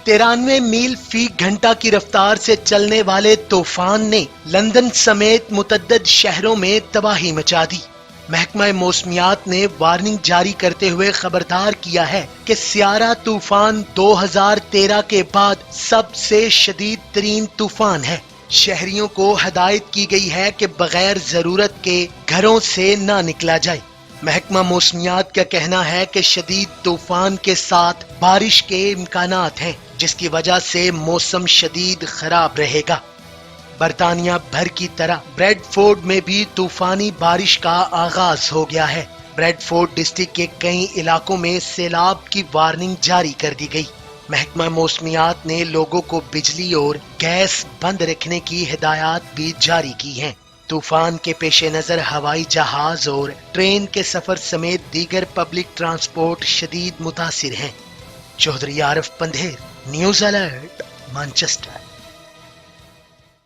93 मील फी घंटा की रफ्तार से चलने वाले तूफान ने लंदन समेत मुतद्दद शहरों में तबाही मचा दी। महकमा मौसमियात ने वार्निंग जारी करते हुए खबरदार किया है कि सियारा तूफान 2013 के बाद सबसे शदीद तरीन तूफान है। शहरियों को हदायत की गई है कि बगैर जरूरत के घरों से ना निकला जाए। महकमा मौसमियात का कहना है कि शदीद तूफान के साथ बारिश के इम्कानात हैं, जिसकी वजह से मौसम शदीद खराब रहेगा। बरतानिया भर की तरह ब्रेडफोर्ड में भी तूफानी बारिश का आगाज हो गया है। ब्रेडफोर्ड डिस्ट्रिक्ट के कई इलाकों में सैलाब की वार्निंग जारी कर दी गई। महकमा मौसमियात ने लोगों को बिजली और गैस बंद रखने की हिदायत भी जारी की हैं। तूफान के पेश नजर हवाई जहाज और ट्रेन के सफर समेत दीगर पब्लिक ट्रांसपोर्ट शदीद मुतासिर हैं। Chaudhry Arif Pandher, news alert, Manchester.